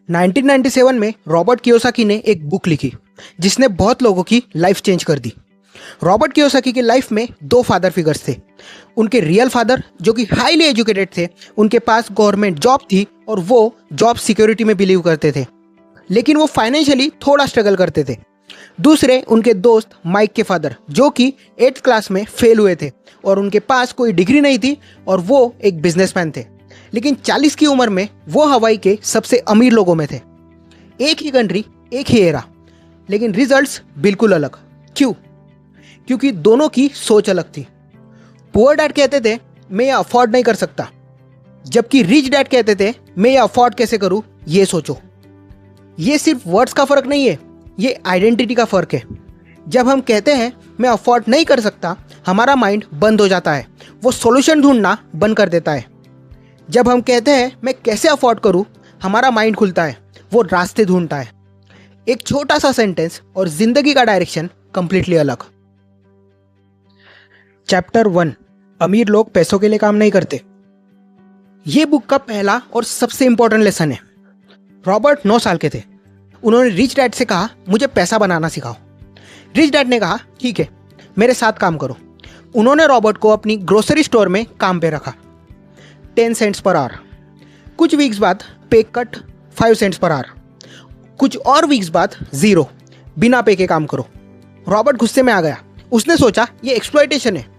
1997 में Robert Kiyosaki ने एक बुक लिखी जिसने बहुत लोगों की लाइफ चेंज कर दी। रॉबर्ट कियोसाकी की लाइफ में दो फादर फिगर्स थे। उनके रियल फादर जो कि हाईली एजुकेटेड थे, उनके पास गवर्नमेंट जॉब थी और वो जॉब सिक्योरिटी में बिलीव करते थे, लेकिन वो फाइनेंशियली थोड़ा स्ट्रगल करते थे। दूसरे उनके दोस्त माइक के फादर जो कि 8th क्लास में फेल हुए थे और उनके पास कोई डिग्री नहीं थी और वो एक बिजनेसमैन थे, लेकिन 40 की उम्र में वो हवाई के सबसे अमीर लोगों में थे। एक ही कंट्री, एक ही एरा, लेकिन रिजल्ट्स बिल्कुल अलग। क्यों? क्योंकि दोनों की सोच अलग थी। पुअर डैड कहते थे मैं ये अफोर्ड नहीं कर सकता, जबकि रिच डैड कहते थे मैं ये अफोर्ड कैसे करूं, ये सोचो। ये सिर्फ वर्ड्स का फर्क नहीं है, ये आइडेंटिटी का फर्क है। जब हम कहते हैं मैं अफोर्ड नहीं कर सकता, हमारा माइंड बंद हो जाता है, वो सॉल्यूशन ढूंढना बंद कर देता है। जब हम कहते हैं मैं कैसे अफोर्ड करूं, हमारा माइंड खुलता है, वो रास्ते ढूंढता है। एक छोटा सा सेंटेंस और जिंदगी का डायरेक्शन कंप्लीटली अलग। चैप्टर 1, अमीर लोग पैसों के लिए काम नहीं करते। ये बुक का पहला और सबसे इंपॉर्टेंट लेसन है। रॉबर्ट 9 साल के थे। उन्होंने रिच डैड से कहा मुझे पैसा बनाना सिखाओ। रिच डैड ने कहा ठीक है, मेरे साथ काम करो। उन्होंने रॉबर्ट को अपनी ग्रोसरी स्टोर में काम पे रखा। 10 सेंट्स पर आवर। कुछ वीक्स बाद पे कट 5 सेंट्स पर आवर। कुछ और वीक्स बाद 0, बिना पे के काम करो। रॉबर्ट गुस्से में आ गया। उसने सोचा ये एक्सप्लॉयटेशन है।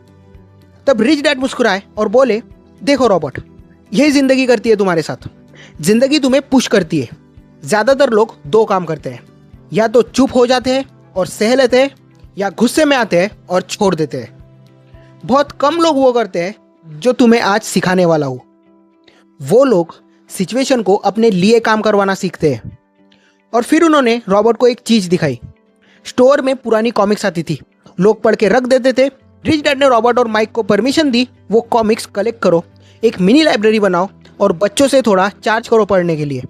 तब रिच डैड मुस्कुराए और बोले देखो रॉबर्ट, यही जिंदगी करती है तुम्हारे साथ। जिंदगी तुम्हें पुश करती है। ज़्यादातर लोग 2 काम करते हैं, या तो चुप हो जाते हैं और सह लेते हैं, या गुस्से में आते हैं और छोड़ देते हैं। बहुत कम लोग वो करते हैं जो तुम्हें आज सिखाने वाला हूँ। वो लोग सिचुएशन को अपने लिए काम करवाना सीखते हैं। और फिर उन्होंने रॉबर्ट को एक चीज़ दिखाई। स्टोर में पुरानी कॉमिक्स आती थी, लोग पढ़ के रख देते थे। रिच डैड ने रॉबर्ट और माइक को परमिशन दी, वो कॉमिक्स कलेक्ट करो, एक मिनी लाइब्रेरी बनाओ और बच्चों से थोड़ा चार्ज करो पढ़ने के लिए।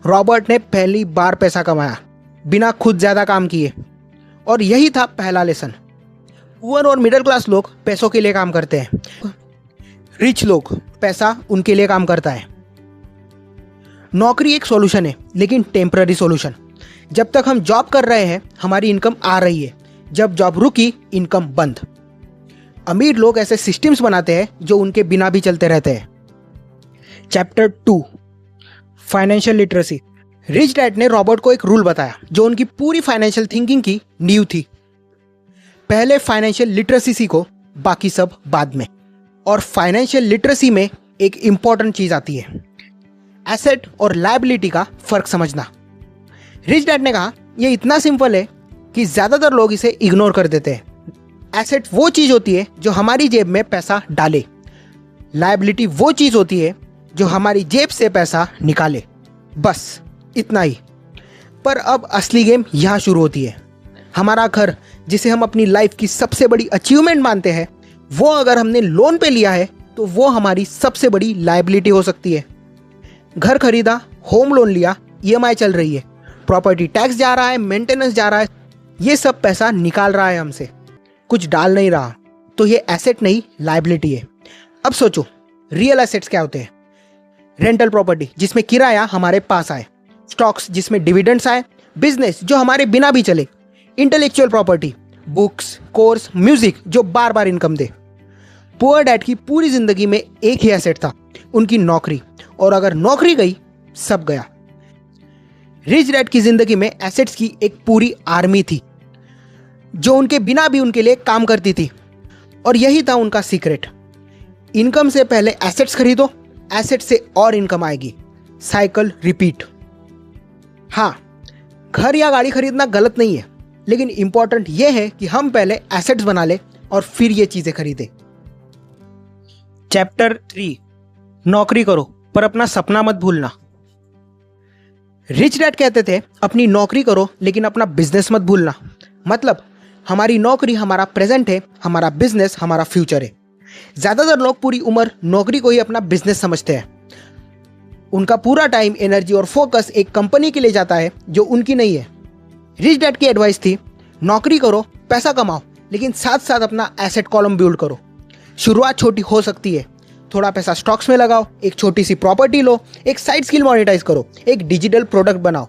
रॉबर्ट ने पहली बार पैसा कमाया बिना खुद ज़्यादा काम किए, और यही था पहला लेसन। पुअर और मिडिल क्लास लोग पैसों के लिए काम करते हैं, रिच लोग पैसा उनके लिए काम करता है। नौकरी एक सॉल्यूशन है, लेकिन टेम्पररी सॉल्यूशन। जब तक हम जॉब कर रहे हैं हमारी इनकम आ रही है, जब जॉब रुकी इनकम बंद। अमीर लोग ऐसे सिस्टम्स बनाते हैं जो उनके बिना भी चलते रहते हैं। Chapter 2, financial literacy. Rich dad ने रॉबर्ट को एक रूल बताया जो उनकी पूरी फाइनेंशियल थिंकिंग की नींव थी। पहले फाइनेंशियल लिटरेसी सीखो, बाकी सब बाद में। और फाइनेंशियल लिटरेसी में एक इंपॉर्टेंट चीज आती है, एसेट और लायबिलिटी का फर्क समझना। रिच डैड ने कहा यह इतना सिंपल है कि ज्यादातर लोग इसे इग्नोर कर देते हैं। एसेट वो चीज होती है जो हमारी जेब में पैसा डाले, लायबिलिटी वो चीज होती है जो हमारी जेब से पैसा निकाले। बस इतना ही। पर अब असली गेम यहाँ शुरू होती है। हमारा घर, जिसे हम अपनी लाइफ की सबसे बड़ी अचीवमेंट मानते हैं, वो अगर हमने लोन पे लिया है तो वो हमारी सबसे बड़ी लायबिलिटी हो सकती है। घर खरीदा, होम लोन लिया, EMI चल रही है, प्रॉपर्टी टैक्स जा रहा है, मेंटेनेंस जा रहा है, ये सब पैसा निकाल रहा है हमसे, कुछ डाल नहीं रहा। तो ये एसेट नहीं, लायबिलिटी है। अब सोचो रियल एसेट्स क्या होते हैं? रेंटल प्रॉपर्टी जिसमें किराया हमारे पास आए, स्टॉक्स जिसमें डिविडेंड्स आए, बिजनेस जो हमारे बिना भी चले, intellectual property, books, course, music जो बार बार इनकम दे। पुअर डैड की पूरी जिंदगी में एक ही एसेट था, उनकी नौकरी, और अगर नौकरी गई सब गया। रिच डैड की जिंदगी में एसेट्स की एक पूरी आर्मी थी जो उनके बिना भी उनके लिए काम करती थी, और यही था उनका सीक्रेट। इनकम से पहले एसेट्स खरीदो, एसेट से और इनकम आएगी, साइकिल रिपीट। हाँ, घर या गाड़ी खरीदना गलत नहीं है, लेकिन इंपॉर्टेंट यह है कि हम पहले एसेट्स बना ले और फिर ये चीजें खरीदें। चैप्टर 3, नौकरी करो पर अपना सपना मत भूलना। रिच डैड कहते थे अपनी नौकरी करो लेकिन अपना बिजनेस मत भूलना। मतलब हमारी नौकरी हमारा प्रेजेंट है, हमारा बिजनेस हमारा फ्यूचर है। ज्यादातर लोग पूरी उम्र नौकरी को ही अपना बिजनेस समझते हैं। उनका पूरा टाइम, एनर्जी और फोकस एक कंपनी के लिए जाता है जो उनकी नहीं है। रिच डैड की एडवाइस थी नौकरी करो, पैसा कमाओ, लेकिन साथ साथ अपना एसेट कॉलम बिल्ड करो। शुरुआत छोटी हो सकती है, थोड़ा पैसा स्टॉक्स में लगाओ, एक छोटी सी प्रॉपर्टी लो, एक साइड स्किल मोनेटाइज करो, एक डिजिटल प्रोडक्ट बनाओ।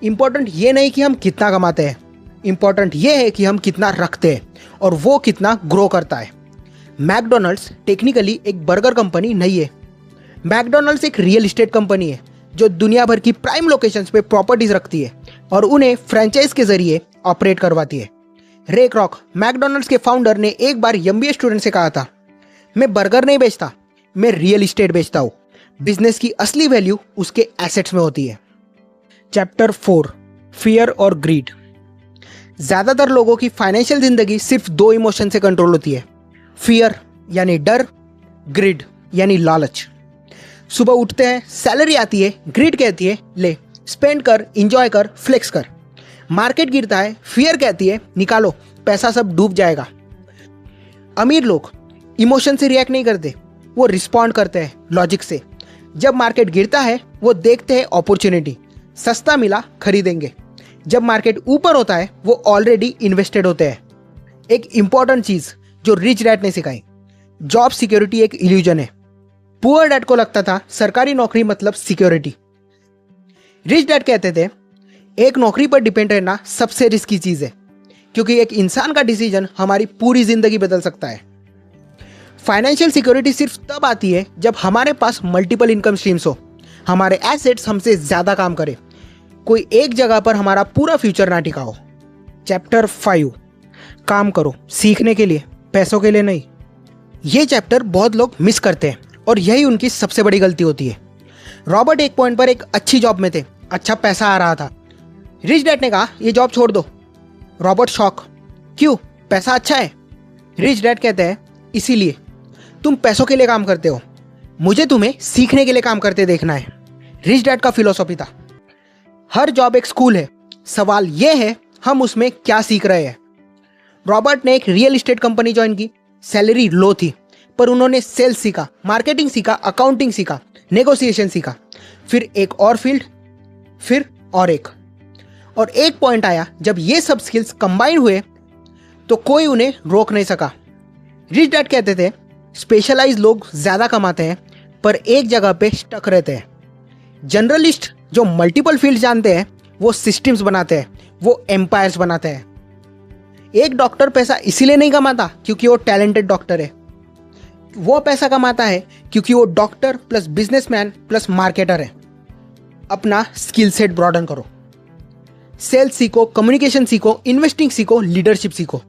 इंपॉर्टेंट ये नहीं कि हम कितना कमाते हैं, इंपॉर्टेंट ये है कि हम कितना रखते हैं और वो कितना ग्रो करता है। मैकडोनल्ड्स टेक्निकली एक बर्गर कंपनी नहीं है। मैकडोनल्ड्स एक रियल एस्टेट कंपनी है जो दुनिया भर की प्राइम लोकेशंस पे प्रॉपर्टीज रखती है और उन्हें फ्रेंचाइज के जरिए ऑपरेट करवाती है। रे क्रॉक, मैकडोनल्ड्स के फाउंडर, ने एक बार एमबीए स्टूडेंट से कहा था, मैं बर्गर नहीं बेचता, मैं रियल एस्टेट बेचता हूँ। बिजनेस की असली वैल्यू उसके एसेट्स में होती है। चैप्टर 4, फियर और ग्रीड। ज्यादातर लोगों की फाइनेंशियल जिंदगी सिर्फ 2 इमोशन से कंट्रोल होती है, फियर यानी डर, ग्रिड यानी लालच। सुबह उठते हैं, सैलरी आती है, ग्रिड कहती है ले स्पेंड कर, इंजॉय कर, फ्लेक्स कर। मार्केट गिरता है, फियर कहती है निकालो, पैसा सब डूब जाएगा। अमीर लोग इमोशन से रिएक्ट नहीं करते, वो रिस्पॉन्ड करते हैं लॉजिक से। जब मार्केट गिरता है वो देखते हैं अपॉर्चुनिटी, सस्ता मिला खरीदेंगे। जब मार्केट ऊपर होता है वो ऑलरेडी इन्वेस्टेड होते हैं। एक इंपॉर्टेंट चीज जो रिच डैड ने सिखाई, जॉब सिक्योरिटी एक इल्यूजन है। पुअर डैड को लगता था सरकारी नौकरी मतलब सिक्योरिटी। रिच डैड कहते थे एक नौकरी पर डिपेंड रहना सबसे रिस्की चीज है, क्योंकि एक इंसान का डिसीजन हमारी पूरी जिंदगी बदल सकता है। फाइनेंशियल सिक्योरिटी सिर्फ तब आती है जब हमारे पास मल्टीपल इनकम स्ट्रीम्स हो, हमारे एसेट्स हमसे ज्यादा काम करें, कोई एक जगह पर हमारा पूरा फ्यूचर ना टिका हो। चैप्टर 5, काम करो सीखने के लिए, पैसों के लिए नहीं। ये चैप्टर बहुत लोग मिस करते हैं और यही उनकी सबसे बड़ी गलती होती है। रॉबर्ट एक पॉइंट पर एक अच्छी जॉब में थे, अच्छा पैसा आ रहा था। रिच डैड ने कहा ये जॉब छोड़ दो। रॉबर्ट शॉक, क्यों, पैसा अच्छा है? रिच डैड कहते हैं इसीलिए, तुम पैसों के लिए काम करते हो, मुझे तुम्हें सीखने के लिए काम करते देखना है। रिच डैड का फिलॉसफी था हर जॉब एक स्कूल है, सवाल यह है हम उसमें क्या सीख रहे हैं। रॉबर्ट ने एक रियल एस्टेट कंपनी ज्वाइन की, सैलरी लो थी पर उन्होंने सेल्स सीखा, मार्केटिंग सीखा, अकाउंटिंग सीखा, नेगोशिएशन सीखा, फिर एक और फील्ड, फिर और एक पॉइंट आया जब ये सब स्किल्स कंबाइन हुए तो कोई उन्हें रोक नहीं सका। रिच डैड कहते थे स्पेशलाइज लोग ज्यादा कमाते हैं पर एक जगह पे स्टक रहते हैं। जनरलिस्ट जो मल्टीपल फील्ड जानते हैं वो सिस्टम्स बनाते हैं, वो एम्पायर्स बनाते हैं। एक डॉक्टर पैसा इसीलिए नहीं कमाता क्योंकि वो टैलेंटेड डॉक्टर है, वो पैसा कमाता है क्योंकि वो doctor plus businessman plus marketer है। अपना स्किल सेट ब्रॉडन करो, सेल्स सीखो, कम्युनिकेशन सीखो, इन्वेस्टिंग सीखो, लीडरशिप सीखो।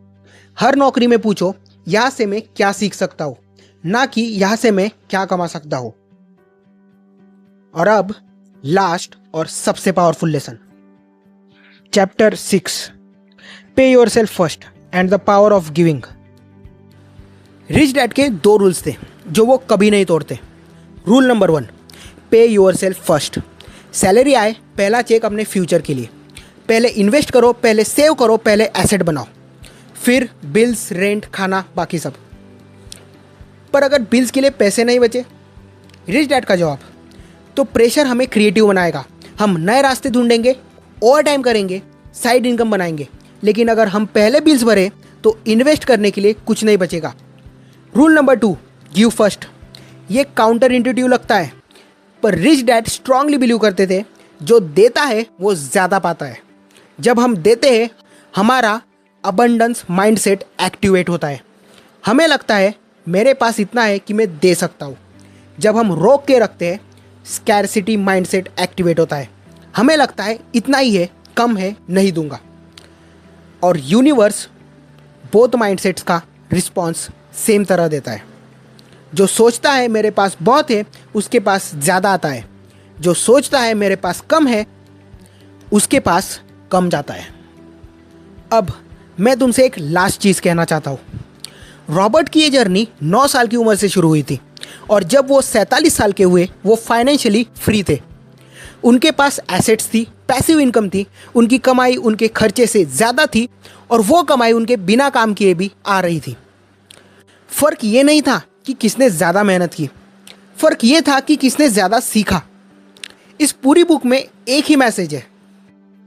हर नौकरी में पूछो यहां से मैं क्या सीख सकता हूं, ना कि यहां से मैं क्या कमा सकता हूं। और अब लास्ट और सबसे पावरफुल लेसन, चैप्टर 6, पे yourself first and the power of giving. Rich dad के 2 रूल्स थे जो वो कभी नहीं तोड़ते। रूल नंबर 1, पे योरसेल्फ फर्स्ट। सैलरी आए, पहला चेक अपने फ्यूचर के लिए। पहले इन्वेस्ट करो, पहले सेव करो, पहले एसेट बनाओ, फिर बिल्स, रेंट, खाना, बाकी सब। पर अगर बिल्स के लिए पैसे नहीं बचे, रिच डैड का जवाब, तो प्रेशर हमें क्रिएटिव बनाएगा, हम नए रास्ते ढूंढेंगे, ओवर टाइम करेंगे, साइड इनकम बनाएंगे। लेकिन अगर हम पहले बिल्स भरे तो इन्वेस्ट करने के लिए कुछ नहीं बचेगा। Rule number 2, give first. ये काउंटर इंट्यूटिव लगता है पर रिच डैड स्ट्रांगली बिलीव करते थे जो देता है वो ज़्यादा पाता है। जब हम देते हैं हमारा अबंडेंस माइंडसेट एक्टिवेट होता है, हमें लगता है मेरे पास इतना है कि मैं दे सकता हूँ। जब हम रोक के रखते हैं स्कैरसिटी माइंडसेट एक्टिवेट होता है, हमें लगता है इतना ही है, कम है, नहीं दूंगा। और यूनिवर्स बोथ माइंडसेट्स का रिस्पॉन्स सेम तरह देता है। जो सोचता है मेरे पास बहुत है उसके पास ज़्यादा आता है, जो सोचता है मेरे पास कम है उसके पास कम जाता है। अब मैं तुमसे एक लास्ट चीज़ कहना चाहता हूँ। रॉबर्ट की ये जर्नी 9 साल की उम्र से शुरू हुई थी और जब वो 47 साल के हुए वो फाइनेंशियली फ्री थे। उनके पास एसेट्स थी, पैसिव इनकम थी, उनकी कमाई उनके खर्चे से ज़्यादा थी और वो कमाई उनके बिना काम किए भी आ रही थी। फ़र्क ये नहीं था कि किसने ज़्यादा मेहनत की, फ़र्क ये था कि किसने ज़्यादा सीखा। इस पूरी बुक में एक ही मैसेज है,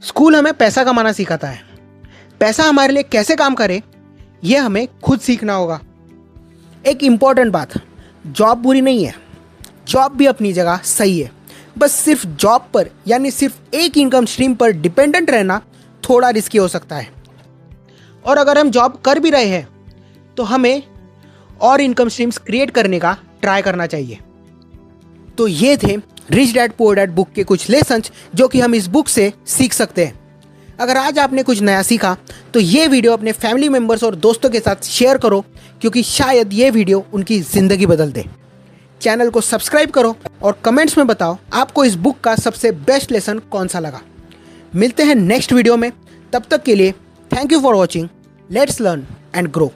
स्कूल हमें पैसा कमाना सिखाता है, पैसा हमारे लिए कैसे काम करे ये हमें खुद सीखना होगा। एक इम्पॉर्टेंट बात, जॉब बुरी नहीं है, जॉब भी अपनी जगह सही है। बस सिर्फ जॉब पर यानी सिर्फ एक इनकम स्ट्रीम पर डिपेंडेंट रहना थोड़ा रिस्की हो सकता है। और अगर हम जॉब कर भी रहे हैं तो हमें और इनकम स्ट्रीम्स क्रिएट करने का ट्राई करना चाहिए। तो ये थे rich dad poor dad book के कुछ लेसन्स जो कि हम इस बुक से सीख सकते हैं। अगर आज आपने कुछ नया सीखा तो ये वीडियो अपने फैमिली मेम्बर्स और दोस्तों के साथ शेयर करो, क्योंकि शायद ये वीडियो उनकी ज़िंदगी बदल दे। चैनल को सब्सक्राइब करो और कमेंट्स में बताओ आपको इस बुक का सबसे बेस्ट लेसन कौन सा लगा। मिलते हैं नेक्स्ट वीडियो में, तब तक के लिए thank you for watching. Let's learn and grow.